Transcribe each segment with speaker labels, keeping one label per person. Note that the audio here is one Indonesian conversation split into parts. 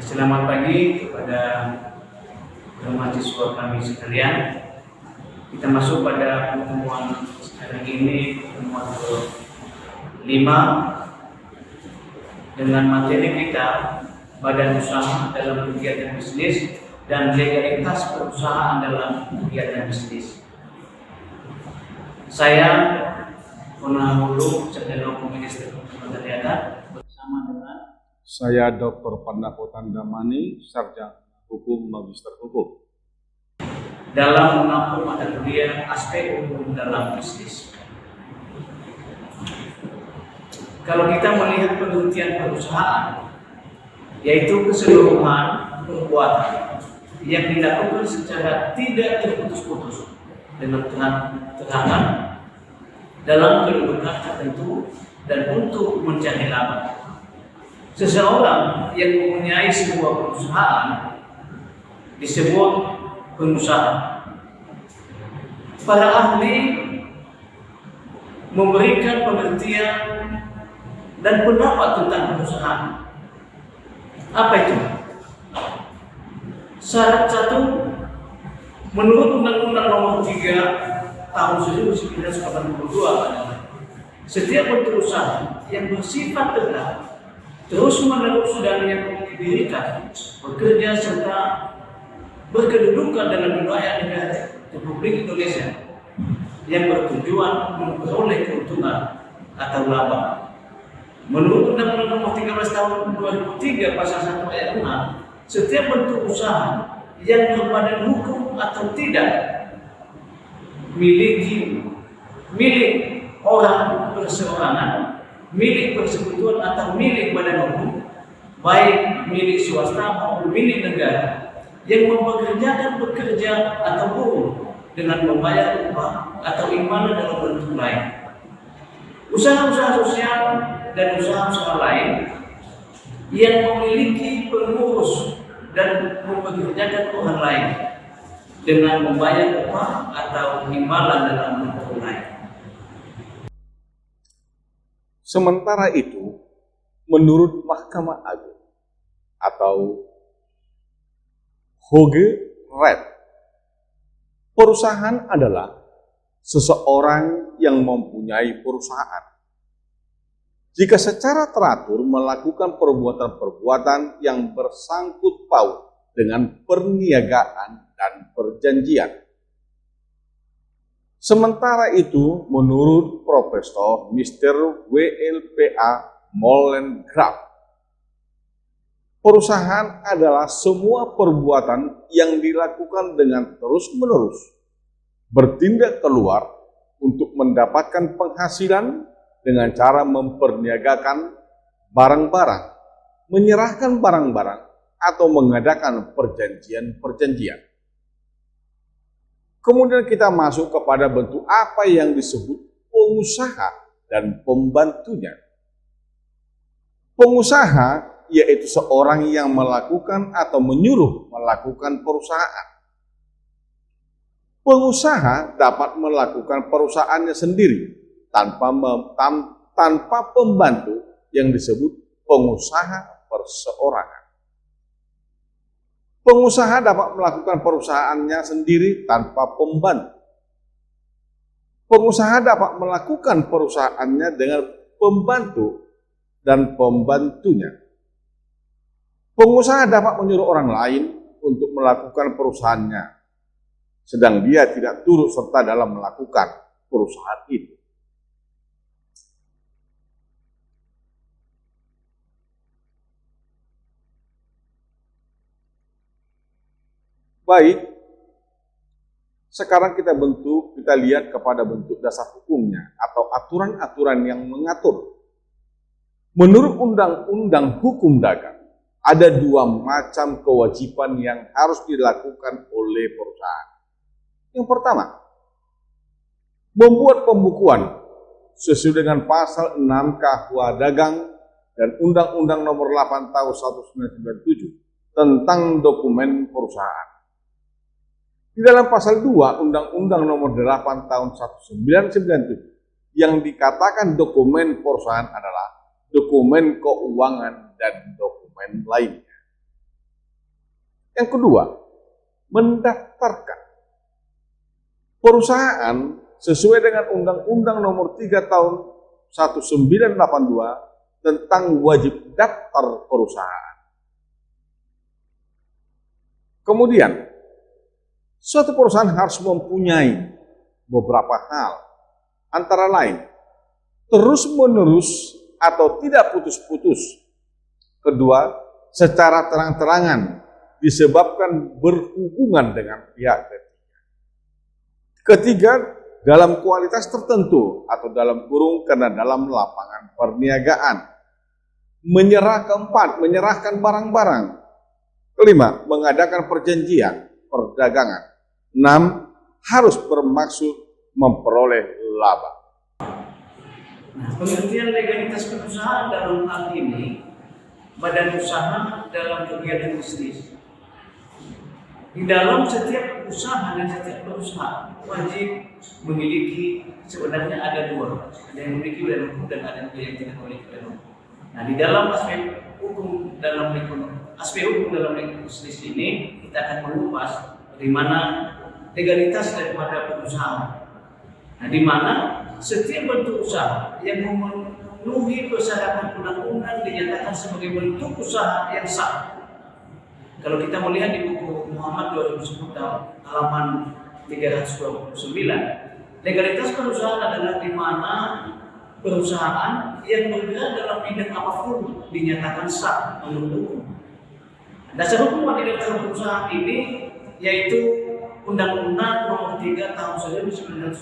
Speaker 1: Selamat pagi kepada mahasiswa kami sekalian. Kita masuk pada pertemuan hari ini, pertemuan ke-5 dengan materi kita badan usaha dalam kegiatan bisnis dan legalitas perusahaan dalam kegiatan bisnis. Saya Penahulu Cendelo Minister Kementerian bersama dengan
Speaker 2: saya Dr. Pandako Tandamani, Sarjana Hukum Magister Hukum.
Speaker 1: Dalam menampung mata kuliah aspek hukum dalam bisnis. Kalau kita melihat penelitian perusahaan, yaitu keseluruhan perbuatan yang dilakukan secara tidak terputus-putus dengan terhangat dalam kedudukan tertentu dan untuk mencari laba. Seseorang yang mempunyai sebuah perusahaan disebut pengusaha. Para ahli memberikan pengertian dan pendapat tentang perusahaan. Apa itu? Syarat 1, menurut Undang-Undang Nomor 3 Tahun 1982 adalah setiap bentuk usaha yang bersifat tetap terus-menerus dan yang didirikan, bekerja serta berkedudukan dalam wilayah negara Republik Indonesia yang bertujuan memperoleh keuntungan atau laba. Menurut Undang-Undang Nomor 13 Tahun 2003 Pasal 1 Ayat 6, setiap bentuk usaha yang berbadan hukum atau tidak milik orang perseorangan, milik persekutuan atau milik badan hukum, baik milik swasta maupun milik negara, yang mempekerjakan pekerja atau buruh dengan membayar upah atau imbalan dalam bentuk lain. Usaha-usaha sosial dan usaha-usaha lain yang memiliki pengurus dan mempekerjakan orang lain dengan membayar upah atau imbalan dalam bentuk lain.
Speaker 2: Sementara itu, menurut Mahkamah Agung atau Hoge Red, perusahaan adalah seseorang yang mempunyai perusahaan jika secara teratur melakukan perbuatan-perbuatan yang bersangkut paut dengan perniagaan dan perjanjian. Sementara itu, menurut Profesor Mr. WLPA Molengraaf, perusahaan adalah semua perbuatan yang dilakukan dengan terus-menerus bertindak keluar untuk mendapatkan penghasilan dengan cara memperniagakan barang-barang, menyerahkan barang-barang, atau mengadakan perjanjian-perjanjian. Kemudian kita masuk kepada bentuk apa yang disebut pengusaha dan pembantunya. Pengusaha yaitu seorang yang melakukan atau menyuruh melakukan perusahaan. Pengusaha dapat melakukan perusahaannya sendiri tanpa pembantu yang disebut pengusaha perseorangan. Pengusaha dapat melakukan perusahaannya sendiri tanpa pembantu. Pengusaha dapat melakukan perusahaannya dengan pembantu dan pembantunya. Pengusaha dapat menyuruh orang lain untuk melakukan perusahaannya, sedang dia tidak turut serta dalam melakukan perusahaan itu. Baik, sekarang kita lihat kepada bentuk dasar hukumnya atau aturan-aturan yang mengatur. Menurut Undang-Undang Hukum Dagang, ada 2 macam kewajiban yang harus dilakukan oleh perusahaan. Yang pertama, membuat pembukuan sesuai dengan pasal 6 KUH Dagang dan Undang-Undang Nomor 8 Tahun 1997 tentang dokumen perusahaan. Di dalam pasal 2 Undang-Undang Nomor 8 Tahun 1997 yang dikatakan dokumen perusahaan adalah dokumen keuangan dan dokumen lainnya. Yang kedua, mendaftarkan perusahaan sesuai dengan Undang-Undang Nomor 3 Tahun 1982 tentang wajib daftar perusahaan. Kemudian, suatu perusahaan harus mempunyai beberapa hal, antara lain terus-menerus atau tidak putus-putus. Kedua, secara terang-terangan disebabkan berhubungan dengan pihak ketiga. Ketiga, dalam kualitas tertentu atau dalam kurung karena dalam lapangan perniagaan. Keempat, menyerahkan barang-barang. Kelima, mengadakan perjanjian perdagangan. 6, harus bermaksud memperoleh laba.
Speaker 1: Nah, pengertian legalitas perusahaan dalam hal ini, badan usaha dalam kegiatan bisnis. Di dalam setiap usaha dan setiap perusahaan wajib memiliki, sebenarnya ada dua, ada yang memiliki badan hukum dan ada yang tidak memiliki badan hukum. Nah, di dalam aspek hukum dalam bisnis ini kita akan mengupas bagaimana legalitas daripada perusahaan. Nah, di mana setiap bentuk usaha yang memenuhi persyaratan undang-undang dinyatakan sebagai bentuk usaha yang sah. Kalau kita melihat di buku Muhammad 2010 halaman 329, legalitas perusahaan adalah di mana perusahaan yang bergerak dalam bidang apapun dinyatakan sah menurut hukum. Dasar hukum daftar perusahaan ini yaitu Undang-Undang Nomor 3 Tahun 1982,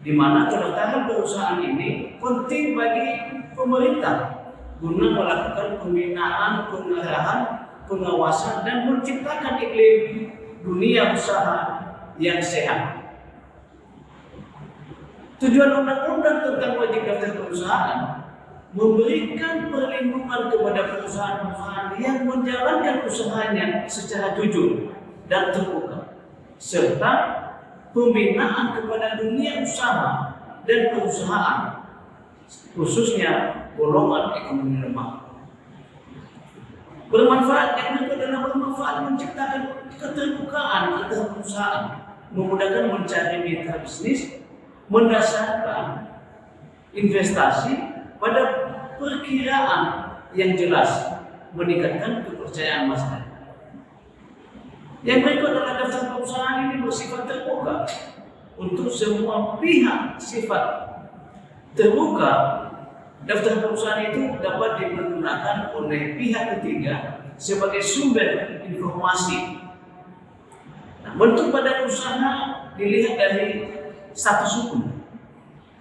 Speaker 1: di mana pendaftaran perusahaan ini penting bagi pemerintah guna melakukan pembinaan, pengarahan, pengawasan dan menciptakan iklim dunia usaha yang sehat. Tujuan undang-undang tentang wajib daftar perusahaan memberikan perlindungan kepada perusahaan-perusahaan yang menjalankan usahanya secara jujur dan terbuka, serta pembinaan kepada dunia usaha dan perusahaan, khususnya golongan ekonomi lemah. Bermanfaat yang adalah bermanfaat menciptakan keterbukaan antara perusahaan, memudahkan mencari mitra bisnis, mendasarkan investasi pada perkiraan yang jelas, meningkatkan kepercayaan masyarakat. Yang berikut adalah daftar perusahaan ini bersifat terbuka untuk semua pihak. Sifat terbuka, daftar perusahaan itu dapat digunakan oleh pihak ketiga sebagai sumber informasi. Nah, bentuk badan usaha dilihat dari status hukum.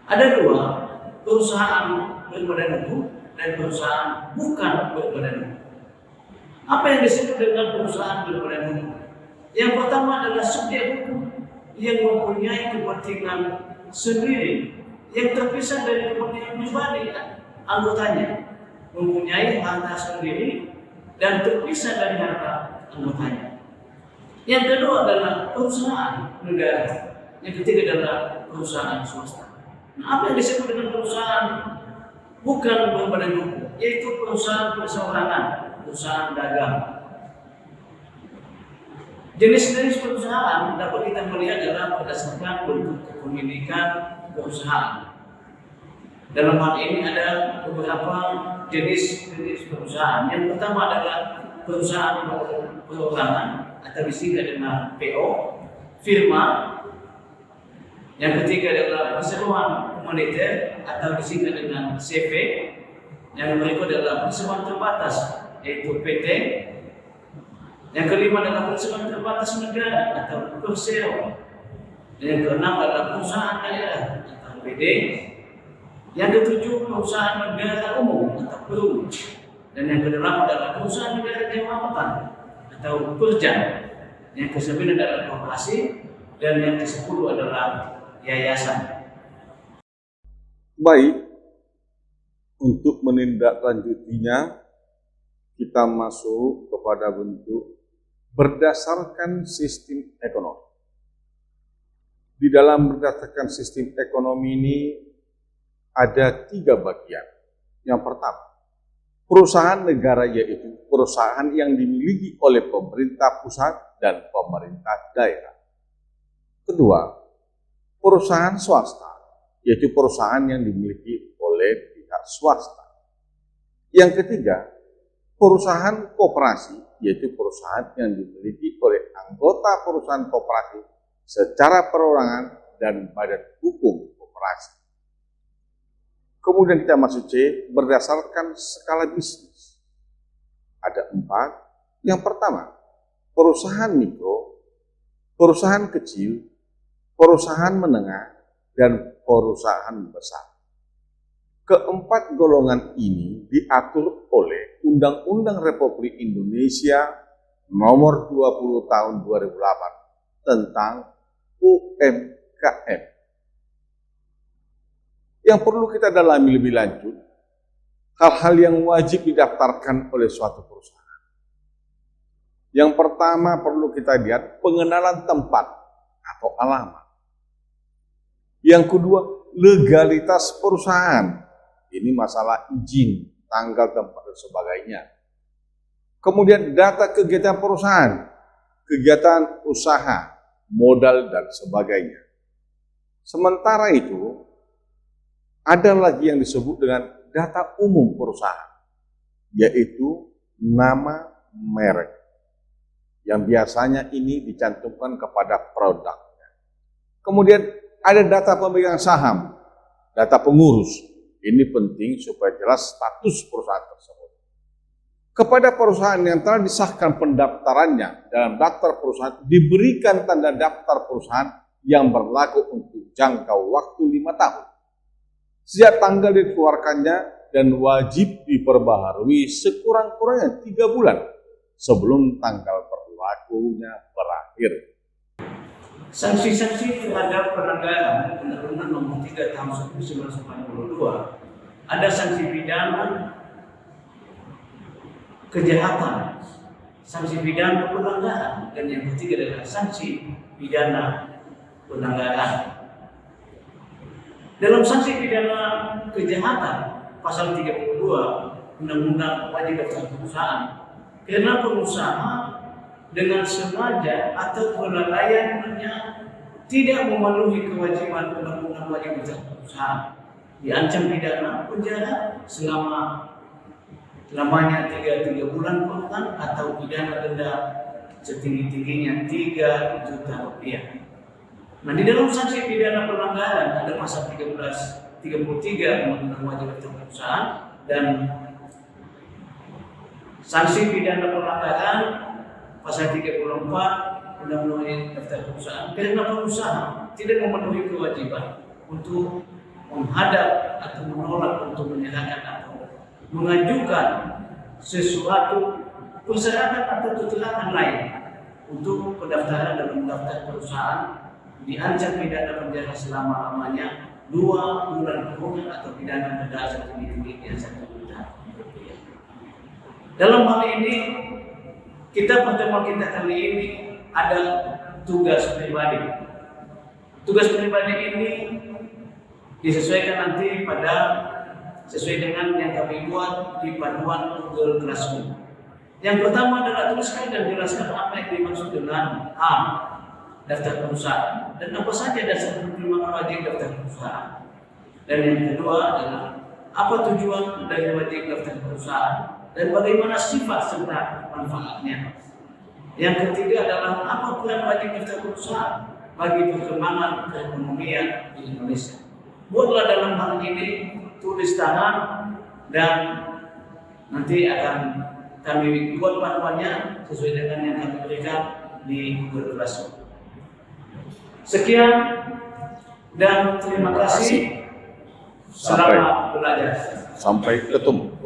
Speaker 1: Ada dua, perusahaan berbadan hukum dan perusahaan bukan berbadan hukum. Apa yang disebut dengan perusahaan berbadan hukum? Yang pertama adalah subjek hukum yang mempunyai kepentingan sendiri yang terpisah dari kepentingan pribadi anggotanya, mempunyai harta sendiri dan terpisah dari harta anggotanya. Yang kedua adalah perusahaan negara. Yang ketiga adalah perusahaan swasta. Nah, apa yang disebut dengan perusahaan bukan berbadan hukum? Yaitu perusahaan perseorangan, perusahaan dagang. Jenis-jenis perusahaan dapat kita melihat adalah berdasarkan bentuk kepemilikan perusahaan. Dalam hal ini ada beberapa jenis perusahaan. Yang pertama adalah perusahaan perorangan atau disingkat dengan PO, firma. Yang ketiga adalah perseroan komuniter atau disingkat dengan CV. Yang berikut adalah perseroan terbatas yaitu PT. Yang kelima adalah perseroan terbatas negara atau Persero. Yang keenam adalah perusahaan daerah atau PD. Yang ketujuh perusahaan negara umum atau PERU. Dan yang kedelapan adalah perusahaan negara jabatan atau Perja. Yang kesembilan adalah koperasi dan yang kesepuluh adalah yayasan.
Speaker 2: Baik, untuk menindaklanjutinya kita masuk kepada bentuk berdasarkan sistem ekonomi. Di dalam berdasarkan sistem ekonomi ini ada 3 bagian. Yang pertama, Perusahaan negara yaitu perusahaan yang dimiliki oleh pemerintah pusat dan pemerintah daerah. Kedua, perusahaan swasta yaitu perusahaan yang dimiliki oleh pihak swasta. Yang ketiga, perusahaan koperasi yaitu perusahaan yang dimiliki oleh anggota perusahaan koperasi secara perorangan dan badan hukum koperasi. Kemudian kita masuk C, berdasarkan skala bisnis. Ada 4. Yang pertama, perusahaan mikro, perusahaan kecil, perusahaan menengah, dan perusahaan besar. Keempat golongan ini diatur oleh Undang-Undang Republik Indonesia Nomor 20 Tahun 2008 tentang UMKM. Yang perlu kita dalami lebih lanjut, hal-hal yang wajib didaftarkan oleh suatu perusahaan. Yang pertama perlu kita lihat pengenalan tempat atau alamat. Yang kedua, legalitas perusahaan. Ini masalah izin, tanggal, tempat, dan sebagainya. Kemudian data kegiatan perusahaan, kegiatan usaha, modal, dan sebagainya. Sementara itu, ada lagi yang disebut dengan data umum perusahaan, yaitu nama, merek, yang biasanya ini dicantumkan kepada produknya. Kemudian ada data pemegang saham, data pengurus. Ini penting supaya jelas status perusahaan tersebut. Kepada perusahaan yang telah disahkan pendaftarannya dalam daftar perusahaan, diberikan tanda daftar perusahaan yang berlaku untuk jangka waktu 5 tahun. Sejak tanggal dikeluarkannya dan wajib diperbaharui sekurang-kurangnya 3 bulan sebelum tanggal berlakunya berakhir.
Speaker 1: Sanksi-sanksi terhadap pelanggaran Undang-Undang Nomor 3 Tahun 1992 ada sanksi pidana kejahatan, sanksi pidana pelanggaran, dan yang ketiga adalah sanksi pidana pelanggaran. Dalam sanksi pidana kejahatan pasal 32 Undang-Undang Wajib Daftar Perusahaan, karena pengusaha dengan sengaja atau kelalaiannya tidak memenuhi kewajiban Undang-Undang Wajib Daftar Perusahaan, diancam pidana penjara lamanya 3 bulan kurungan atau pidana denda setinggi-tingginya 3 juta rupiah. Nah, di dalam sanksi pidana pelanggaran ada pasal 33 Undang-Undang Wajib Daftar Perusahaan dan sanksi pidana pelanggaran pasal 34 Undang-Undang Wajib Daftar Perusahaan karena pengusaha tidak memenuhi kewajiban untuk menghadap atau menolak untuk menyerahkan atau mengajukan sesuatu persyaratan atau keterangan lain untuk pendaftaran dalam daftar perusahaan, diancam pidana penjara selama-lamanya 2 bulan kurungan atau pidana denda setinggi-tingginya 1 juta rupiah. Dalam hal ini pertemuan kita kali ini ada tugas pribadi. Tugas pribadi ini disesuaikan nanti sesuai dengan yang kami buat di panduan Google Classroom. Yang pertama adalah tuliskan dan jelaskan apa yang dimaksud dengan A, daftar perusahaan, dan apa saja dasar penerimaan wajib daftar perusahaan. Dan yang kedua adalah apa tujuan dari wajib daftar perusahaan dan bagaimana sifat serta manfaatnya. Yang ketiga adalah apa peran wajib daftar perusahaan bagi perkembangan perekonomian di Indonesia. Buatlah dalam hal ini tulis tangan dan nanti akan kami buat panduannya sesuai dengan yang kami berikan di Google Classroom. Sekian dan terima kasih. Selamat belajar.
Speaker 2: Sampai ketemu.